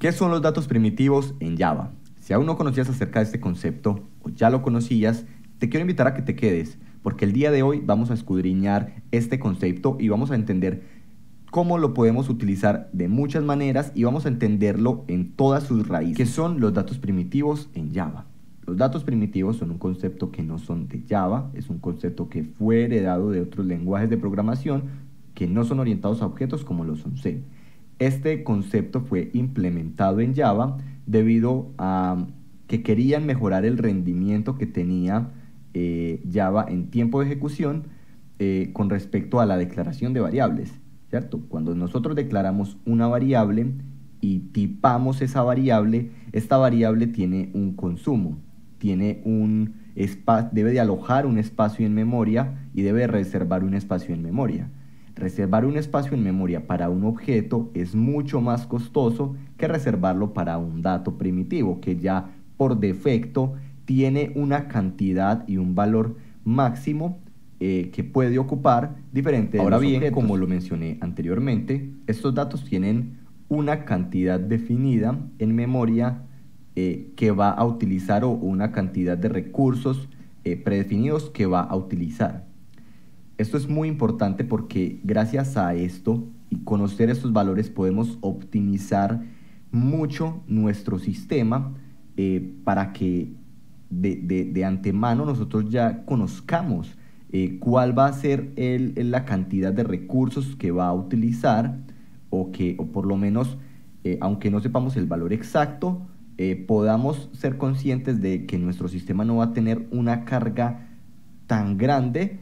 ¿Qué son los datos primitivos en Java? Si aún no conocías acerca de este concepto o ya lo conocías, te quiero invitar a que te quedes, porque el día de hoy vamos a escudriñar este concepto y vamos a entender cómo lo podemos utilizar de muchas maneras y vamos a entenderlo en todas sus raíces. ¿Qué son los datos primitivos en Java? Los datos primitivos son un concepto que no son de Java, es un concepto que fue heredado de otros lenguajes de programación que no son orientados a objetos como lo son C. Este concepto fue implementado en Java debido a que querían mejorar el rendimiento que tenía Java en tiempo de ejecución con respecto a la declaración de variables, ¿cierto? Cuando nosotros declaramos una variable y tipamos esa variable, esta variable tiene un consumo, debe de alojar un espacio en memoria y debe reservar un espacio en memoria. Reservar un espacio en memoria para un objeto es mucho más costoso que reservarlo para un dato primitivo, que ya por defecto tiene una cantidad y un valor máximo que puede ocupar diferente de los objetos. Como lo mencioné anteriormente, estos datos tienen una cantidad definida en memoria que va a utilizar o una cantidad de recursos predefinidos que va a utilizar. Esto es muy importante porque gracias a esto y conocer estos valores podemos optimizar mucho nuestro sistema para que de antemano nosotros ya conozcamos cuál va a ser la cantidad de recursos que va a utilizar o por lo menos, aunque no sepamos el valor exacto, podamos ser conscientes de que nuestro sistema no va a tener una carga tan grande,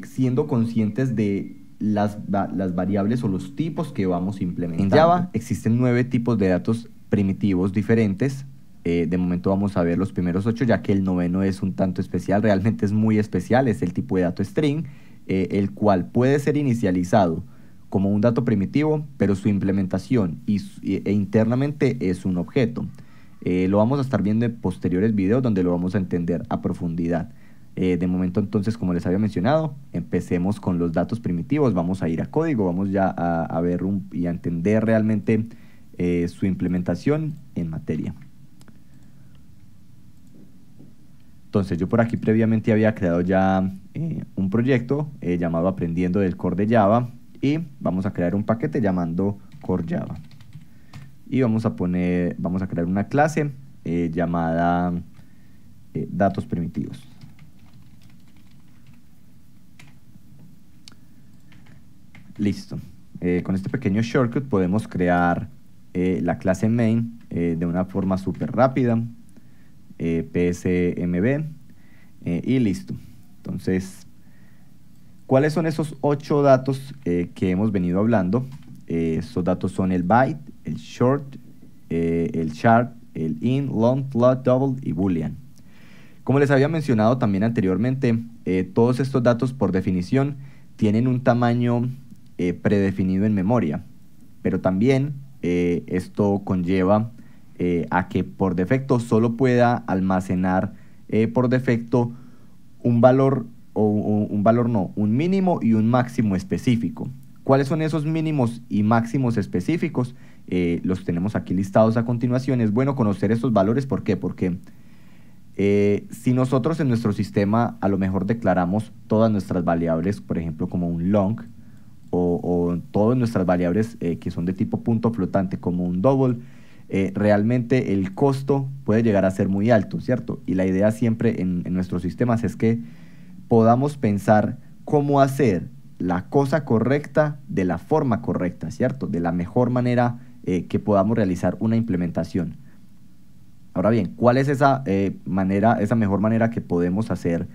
siendo conscientes de las variables o los tipos que vamos implementando. En Java existen 9 tipos de datos primitivos diferentes. De momento vamos a ver los primeros 8, ya que el 9º es un tanto especial, realmente es muy especial, es el tipo de dato string, el cual puede ser inicializado como un dato primitivo, pero su implementación e internamente es un objeto. Lo vamos a estar viendo en posteriores videos donde lo vamos a entender a profundidad. De momento entonces, como les había mencionado, empecemos con los datos primitivos, vamos a ir a código, vamos ya a ver y a entender realmente su implementación en materia. Entonces yo por aquí previamente había creado ya un proyecto llamado Aprendiendo del Core de Java y vamos a crear un paquete llamando Core Java. Y vamos a crear una clase llamada datos primitivos. Listo. Con este pequeño shortcut podemos crear la clase main de una forma súper rápida. PSMB y listo. Entonces, ¿cuáles son esos 8 datos que hemos venido hablando? Esos datos son el byte, el short, el char, el in, long, float, double y boolean. Como les había mencionado también anteriormente, todos estos datos por definición tienen un tamaño predefinido en memoria, pero también esto conlleva a que por defecto solo pueda almacenar por defecto un valor un mínimo y un máximo específico. ¿Cuáles son esos mínimos y máximos específicos? Los tenemos aquí listados a continuación. Es bueno conocer estos valores. ¿Por qué? Porque si nosotros en nuestro sistema a lo mejor declaramos todas nuestras variables, por ejemplo como un long, o todas nuestras variables que son de tipo punto flotante como un double, realmente el costo puede llegar a ser muy alto, ¿cierto? Y la idea siempre en nuestros sistemas es que podamos pensar cómo hacer la cosa correcta de la forma correcta, ¿cierto? De la mejor manera que podamos realizar una implementación. Ahora bien, ¿cuál es esa mejor manera que podemos hacer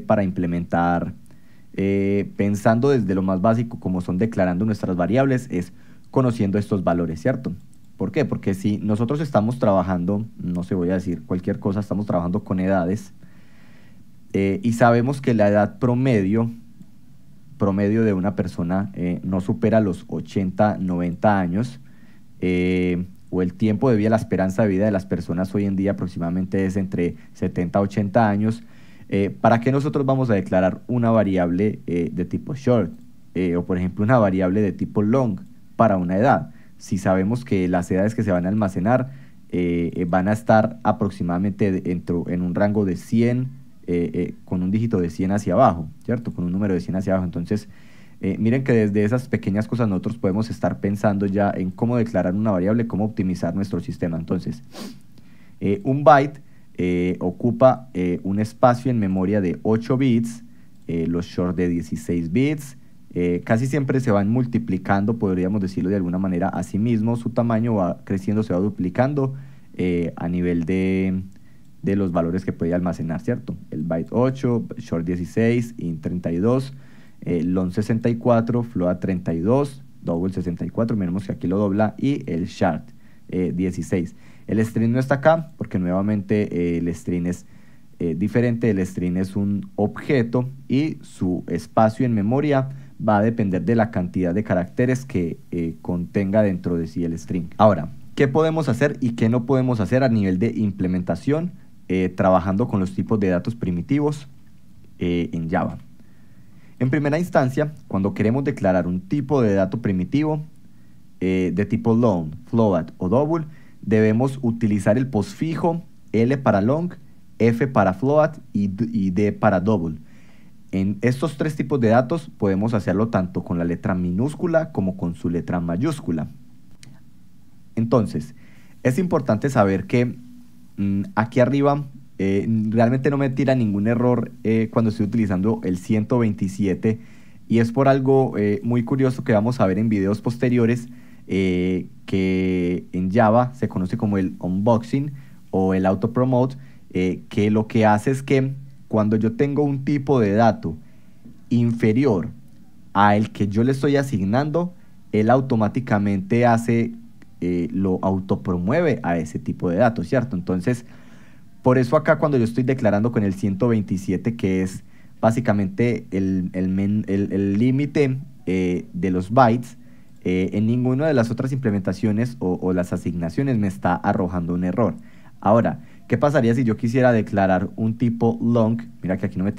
para implementar, pensando desde lo más básico como son declarando nuestras variables? Es conociendo estos valores, ¿cierto? ¿Por qué? Porque si nosotros estamos trabajando, no sé, voy a decir cualquier cosa, estamos trabajando con edades y sabemos que la edad promedio de una persona no supera los 80, 90 años, o el tiempo de vida, la esperanza de vida de las personas hoy en día aproximadamente es entre 70 a 80 años, ¿para qué nosotros vamos a declarar una variable de tipo short o por ejemplo una variable de tipo long para una edad? si sabemos que las edades que se van a almacenar van a estar aproximadamente en un rango de 100, con un dígito de 100 hacia abajo, ¿cierto? Con un número de 100 hacia abajo. Entonces, miren que desde esas pequeñas cosas nosotros podemos estar pensando ya en cómo declarar una variable, cómo optimizar nuestro sistema. Entonces, un byte ocupa un espacio en memoria de 8 bits, los short de 16 bits, casi siempre se van multiplicando, podríamos decirlo de alguna manera, a sí mismo su tamaño va creciendo, se va duplicando a nivel de los valores que puede almacenar, ¿cierto? El byte 8, short 16, int 32, long 64, float 32, double 64, miremos que aquí lo dobla, y el shard 16. El string no está acá porque nuevamente el string es diferente. El string es un objeto y su espacio en memoria va a depender de la cantidad de caracteres que contenga dentro de sí el string. Ahora, ¿qué podemos hacer y qué no podemos hacer a nivel de implementación trabajando con los tipos de datos primitivos en Java? En primera instancia, cuando queremos declarar un tipo de dato primitivo de tipo long, float o double, debemos utilizar el postfijo L para long, F para float y D para double. En estos tres tipos de datos podemos hacerlo tanto con la letra minúscula como con su letra mayúscula. Entonces, es importante saber que aquí arriba realmente no me tira ningún error cuando estoy utilizando el 127, y es por algo muy curioso que vamos a ver en videos posteriores, que en Java se conoce como el unboxing o el autopromote, que lo que hace es que cuando yo tengo un tipo de dato inferior al que yo le estoy asignando, él automáticamente lo autopromueve a ese tipo de datos, ¿cierto? Entonces, por eso acá cuando yo estoy declarando con el 127, que es básicamente el límite de los bytes, en ninguna de las otras implementaciones o las asignaciones me está arrojando un error. Ahora, ¿qué pasaría si yo quisiera declarar un tipo long? Mira que aquí no me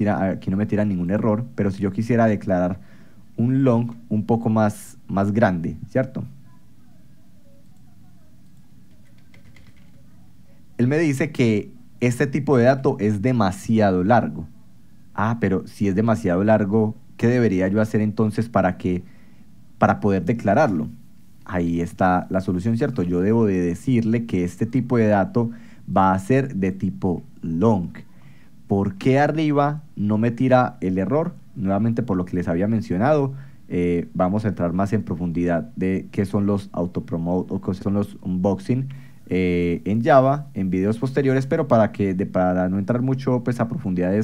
tira ningún error, pero si yo quisiera declarar un long un poco más grande, ¿cierto? Él me dice que este tipo de dato es demasiado largo. Ah, pero si es demasiado largo, ¿qué debería yo hacer entonces para poder declararlo? Ahí está la solución, ¿cierto? Yo debo de decirle que este tipo de dato va a ser de tipo long. ¿Por qué arriba no me tira el error? Nuevamente, por lo que les había mencionado, vamos a entrar más en profundidad de qué son los autopromote o qué son los unboxing en Java en videos posteriores, pero para no entrar mucho pues a profundidad en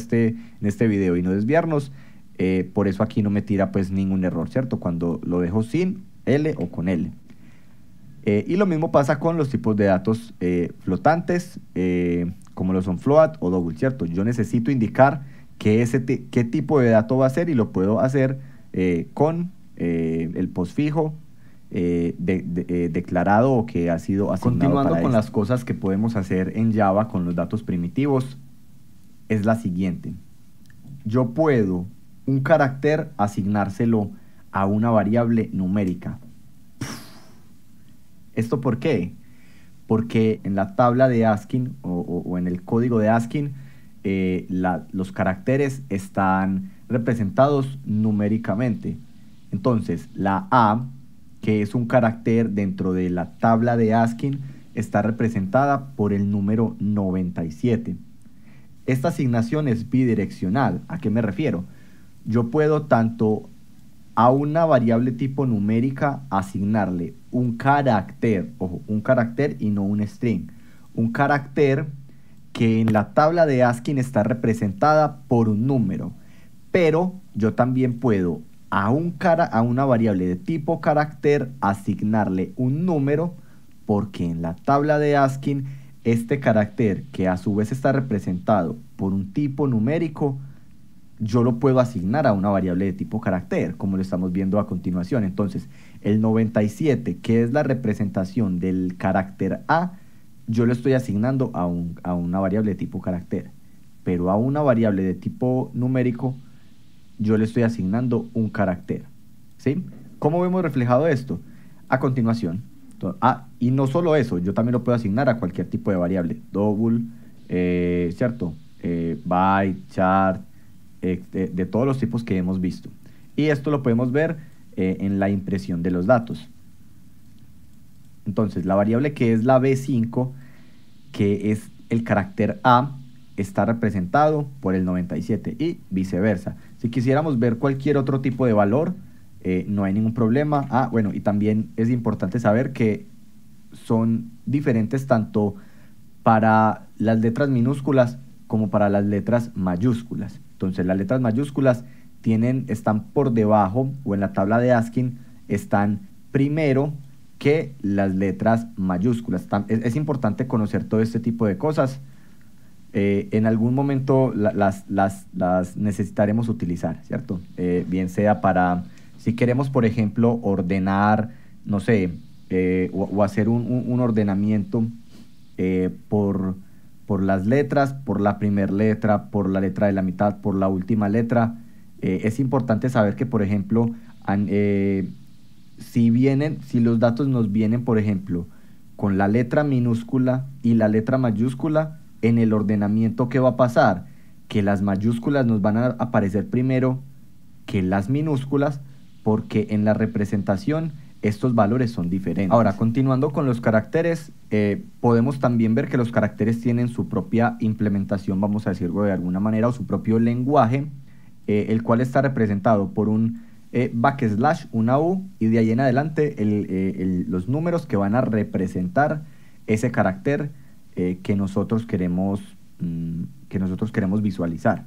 este video y no desviarnos, por eso aquí no me tira pues ningún error, ¿cierto? Cuando lo dejo sin L o con L. Y lo mismo pasa con los tipos de datos flotantes, como lo son float o double, ¿cierto? Yo necesito indicar qué tipo de dato va a ser, y lo puedo hacer con el postfijo declarado o que ha sido asignado. Continuando con las cosas que podemos hacer en Java con los datos primitivos, es la siguiente. Yo puedo un carácter asignárselo a una variable numérica. ¿Esto por qué? Porque en la tabla de ASCII o en el código de ASCII, los caracteres están representados numéricamente. Entonces, la A, que es un carácter dentro de la tabla de ASCII, está representada por el número 97. Esta asignación es bidireccional. ¿A qué me refiero? Yo puedo tanto a una variable tipo numérica asignarle un carácter, ojo, un carácter y no un string, un carácter que en la tabla de ASCII está representada por un número, pero yo también puedo a una variable de tipo carácter asignarle un número, porque en la tabla de ASCII este carácter, que a su vez está representado por un tipo numérico, yo lo puedo asignar a una variable de tipo carácter, como lo estamos viendo a continuación. Entonces, el 97, que es la representación del carácter A, yo lo estoy asignando a una variable de tipo carácter, pero a una variable de tipo numérico yo le estoy asignando un carácter, ¿sí? ¿Cómo vemos reflejado esto? A continuación, Y no solo eso, yo también lo puedo asignar a cualquier tipo de variable, double, ¿cierto? Byte, chart, de todos los tipos que hemos visto. Y esto lo podemos ver en la impresión de los datos. Entonces, la variable que es la B5, que es el carácter A, está representado por el 97 y viceversa. Si quisiéramos ver cualquier otro tipo de valor, no hay ningún problema. Bueno, y también es importante saber que son diferentes tanto para las letras minúsculas como para las letras mayúsculas. Entonces, las letras mayúsculas están por debajo, o en la tabla de ASCII están primero que las letras mayúsculas. Es importante conocer todo este tipo de cosas. En algún momento las necesitaremos utilizar, ¿cierto? Bien sea para, si queremos, por ejemplo, ordenar, no sé, o hacer un ordenamiento por las letras, por la primera letra, por la letra de la mitad, por la última letra. Es importante saber que, por ejemplo, si los datos nos vienen, por ejemplo, con la letra minúscula y la letra mayúscula, en el ordenamiento, ¿qué va a pasar? Que las mayúsculas nos van a aparecer primero que las minúsculas, porque en la representación estos valores son diferentes. Ahora, continuando con los caracteres, podemos también ver que los caracteres tienen su propia implementación, vamos a decirlo de alguna manera, o su propio lenguaje, el cual está representado por un backslash, una U, y de ahí en adelante los números que van a representar ese carácter que nosotros queremos visualizar.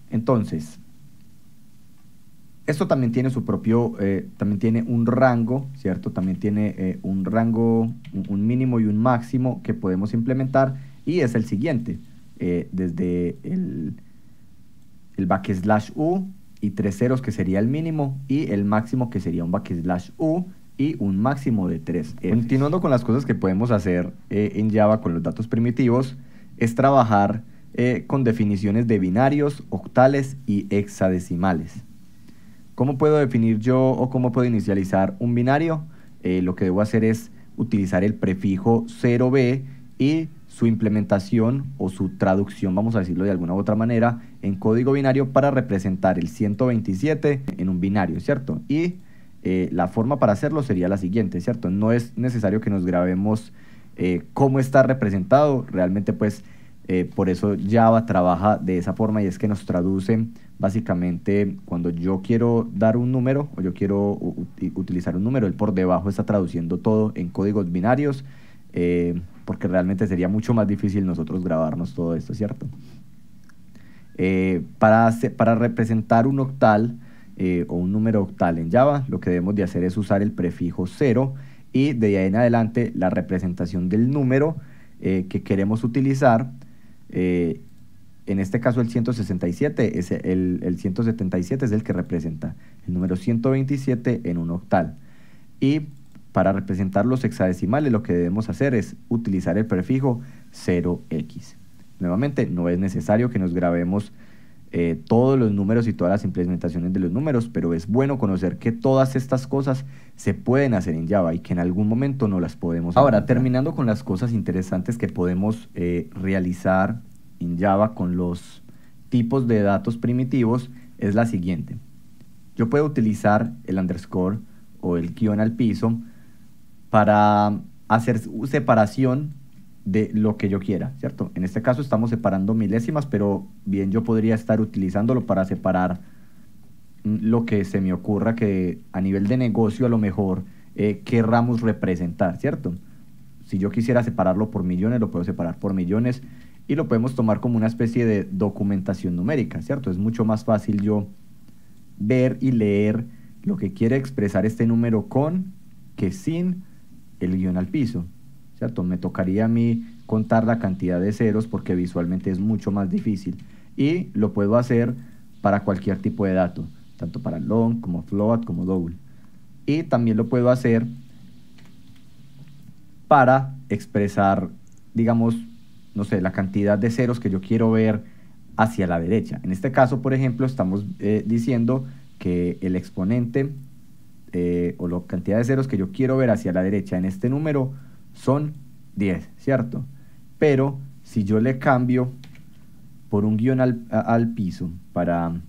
Entonces, esto también tiene su propio, también tiene un rango, ¿cierto? También tiene un rango, un mínimo y un máximo que podemos implementar, y es el siguiente, desde el backslash U y 3 ceros, que sería el mínimo, y el máximo, que sería un backslash U y un máximo de 3. Continuando con las cosas que podemos hacer en Java con los datos primitivos, es trabajar con definiciones de binarios, octales y hexadecimales. ¿Cómo puedo definir yo o cómo puedo inicializar un binario? Lo que debo hacer es utilizar el prefijo 0b y su implementación o su traducción, vamos a decirlo de alguna u otra manera, en código binario para representar el 127 en un binario, ¿cierto? Y la forma para hacerlo sería la siguiente, ¿cierto? No es necesario que nos grabemos cómo está representado, realmente pues por eso Java trabaja de esa forma, y es que nos traduce básicamente cuando yo quiero dar un número o yo quiero utilizar un número, él por debajo está traduciendo todo en códigos binarios, porque realmente sería mucho más difícil nosotros grabarnos todo esto, ¿cierto? Para representar un octal o un número octal en Java, lo que debemos de hacer es usar el prefijo 0, y de ahí en adelante la representación del número que queremos utilizar. En este caso el 167 es el 177 es el que representa el número 127 en un octal. Y para representar los hexadecimales lo que debemos hacer es utilizar el prefijo 0x. Nuevamente, no es necesario que nos grabemos todos los números y todas las implementaciones de los números, pero es bueno conocer que todas estas cosas se pueden hacer en Java y que en algún momento no las podemos encontrar. Ahora, terminando con las cosas interesantes que podemos realizar en Java con los tipos de datos primitivos, es la siguiente. Yo puedo utilizar el underscore o el guión al piso para hacer separación de lo que yo quiera, ¿cierto? En este caso estamos separando milésimas, pero bien yo podría estar utilizándolo para separar lo que se me ocurra que a nivel de negocio a lo mejor querramos representar, ¿cierto? Si yo quisiera separarlo por millones, lo puedo separar por millones, y lo podemos tomar como una especie de documentación numérica, ¿cierto? Es mucho más fácil yo ver y leer lo que quiere expresar este número con que sin el guión al piso, ¿cierto? Me tocaría a mí contar la cantidad de ceros porque visualmente es mucho más difícil, y lo puedo hacer para cualquier tipo de dato, tanto para long como float como double, y también lo puedo hacer para expresar, digamos, no sé, la cantidad de ceros que yo quiero ver hacia la derecha. En este caso, por ejemplo, estamos diciendo que el exponente o la cantidad de ceros que yo quiero ver hacia la derecha en este número son 10, ¿cierto? Pero si yo le cambio por un guión al piso para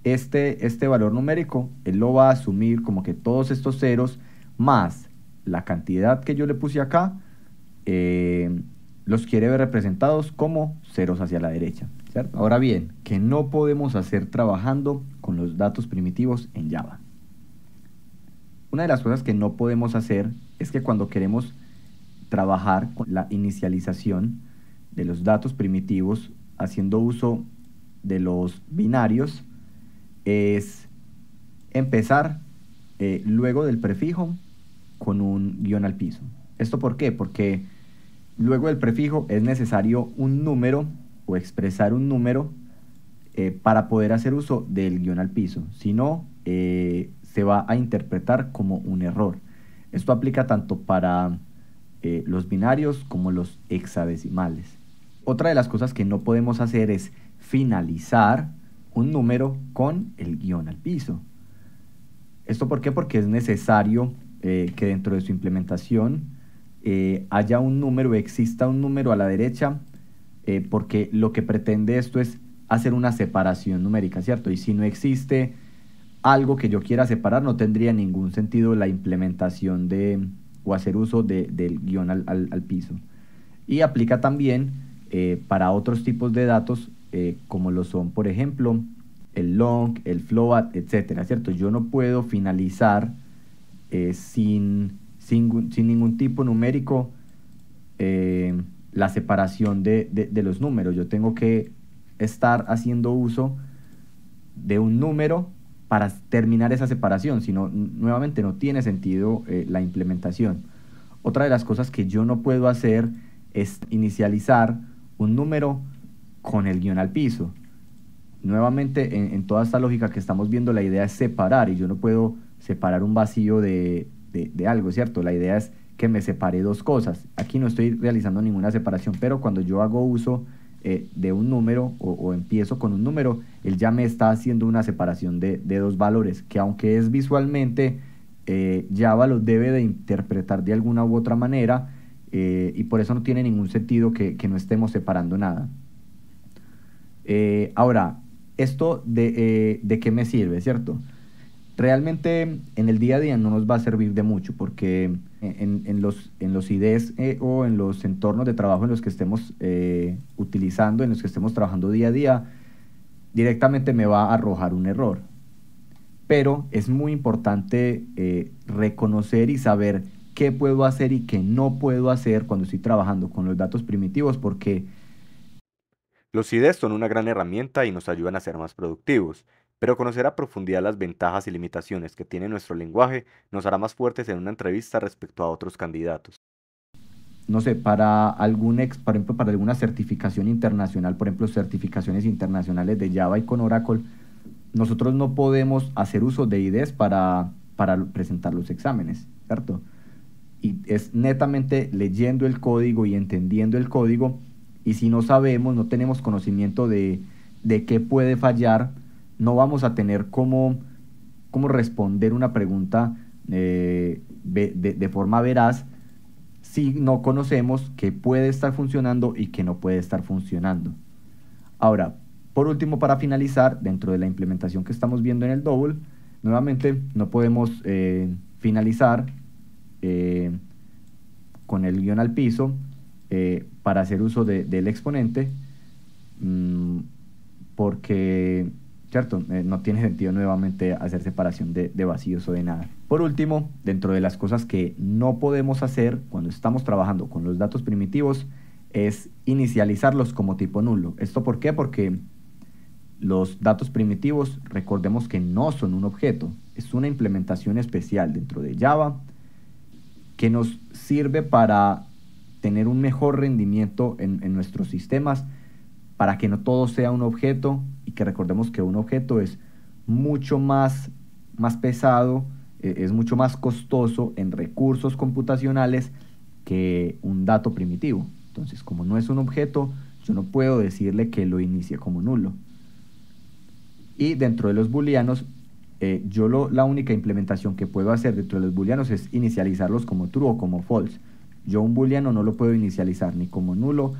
este valor numérico, él lo va a asumir como que todos estos ceros más la cantidad que yo le puse acá, los quiere ver representados como ceros hacia la derecha, ¿cierto? Ahora bien, ¿qué no podemos hacer trabajando con los datos primitivos en Java? Una de las cosas que no podemos hacer es que cuando queremos trabajar con la inicialización de los datos primitivos haciendo uso de los binarios, es empezar luego del prefijo con un guión al piso. ¿Esto por qué? Porque luego del prefijo es necesario un número o expresar un número para poder hacer uso del guión al piso. Si no, se va a interpretar como un error. Esto aplica tanto para los binarios como los hexadecimales. Otra de las cosas que no podemos hacer es finalizar un número con el guión al piso. ¿Esto por qué? Porque es necesario que dentro de su implementación haya un número, exista un número a la derecha, porque lo que pretende esto es hacer una separación numérica, ¿cierto? Y si no existe algo que yo quiera separar, no tendría ningún sentido la implementación o hacer uso del guión al piso. Y aplica también para otros tipos de datos, como lo son, por ejemplo, el long, el float, etcétera, ¿cierto? Yo no puedo finalizar sin ningún tipo numérico la separación de los números. Yo tengo que estar haciendo uso de un número para terminar esa separación, si no, nuevamente no tiene sentido la implementación. Otra de las cosas que yo no puedo hacer es inicializar un número con el guión al piso. Nuevamente, en toda esta lógica que estamos viendo, la idea es separar, y yo no puedo separar un vacío de algo, ¿cierto? La idea es que me separe dos cosas. Aquí no estoy realizando ninguna separación, pero cuando yo hago uso de un número o empiezo con un número, él ya me está haciendo una separación de dos valores, que aunque es visualmente, Java lo debe de interpretar de alguna u otra manera, y por eso no tiene ningún sentido que no estemos separando nada. Ahora, ¿esto de qué me sirve, cierto? Realmente en el día a día no nos va a servir de mucho, porque en los IDEs o en los entornos de trabajo en los que estemos utilizando, en los que estemos trabajando día a día, directamente me va a arrojar un error. Pero es muy importante reconocer y saber qué puedo hacer y qué no puedo hacer cuando estoy trabajando con los datos primitivos, porque Los IDEs son una gran herramienta y nos ayudan a ser más productivos, pero conocer a profundidad las ventajas y limitaciones que tiene nuestro lenguaje nos hará más fuertes en una entrevista respecto a otros candidatos. no sé, por ejemplo, para alguna certificación internacional, por ejemplo, certificaciones internacionales de Java y con Oracle, nosotros no podemos hacer uso de IDEs para presentar los exámenes, ¿cierto? Y es netamente leyendo el código y entendiendo el código, y si no sabemos, no tenemos conocimiento de qué puede fallar, no vamos a tener cómo responder una pregunta de forma veraz si no conocemos qué puede estar funcionando y qué no puede estar funcionando. Ahora, por último, para finalizar, dentro de la implementación que estamos viendo en el double, nuevamente no podemos finalizar con el guión al piso para hacer uso del exponente, porque, ¿cierto? No tiene sentido nuevamente hacer separación de vacíos o de nada. Por último, dentro de las cosas que no podemos hacer cuando estamos trabajando con los datos primitivos es inicializarlos como tipo nulo. ¿Esto por qué? Porque los datos primitivos, recordemos que no son un objeto, es una implementación especial dentro de Java que nos sirve para tener un mejor rendimiento en nuestros sistemas, para que no todo sea un objeto, y que recordemos que un objeto es mucho más pesado, es mucho más costoso en recursos computacionales que un dato primitivo. Entonces, como no es un objeto, yo no puedo decirle que lo inicie como nulo. Y dentro de los booleanos, la única implementación que puedo hacer dentro de los booleanos es inicializarlos como true o como false. Yo un booleano no lo puedo inicializar ni como nulo,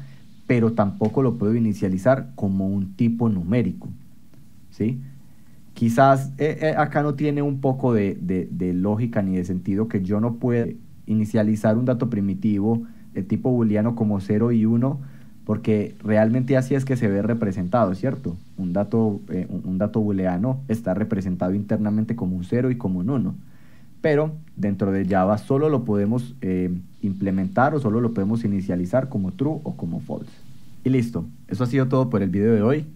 pero tampoco lo puedo inicializar como un tipo numérico, ¿sí? Quizás acá no tiene un poco de lógica ni de sentido que yo no pueda inicializar un dato primitivo de tipo booleano como 0 y 1, porque realmente así es que se ve representado, ¿cierto? Un dato booleano está representado internamente como un 0 y como un 1. Pero dentro de Java solo lo podemos implementar o solo lo podemos inicializar como true o como false. Y listo, eso ha sido todo por el video de hoy.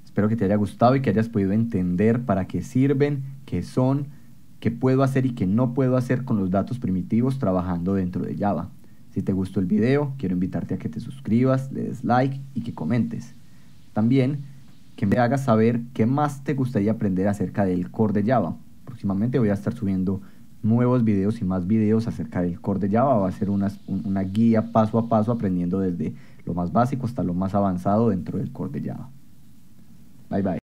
Espero que te haya gustado y que hayas podido entender para qué sirven, qué son, qué puedo hacer y qué no puedo hacer con los datos primitivos trabajando dentro de Java. Si te gustó el video, quiero invitarte a que te suscribas, le des like y que comentes. También que me hagas saber qué más te gustaría aprender acerca del core de Java. Próximamente voy a estar subiendo nuevos videos y más videos acerca del core de Java. Va a ser una guía paso a paso aprendiendo desde lo más básico hasta lo más avanzado dentro del core de Java. Bye bye.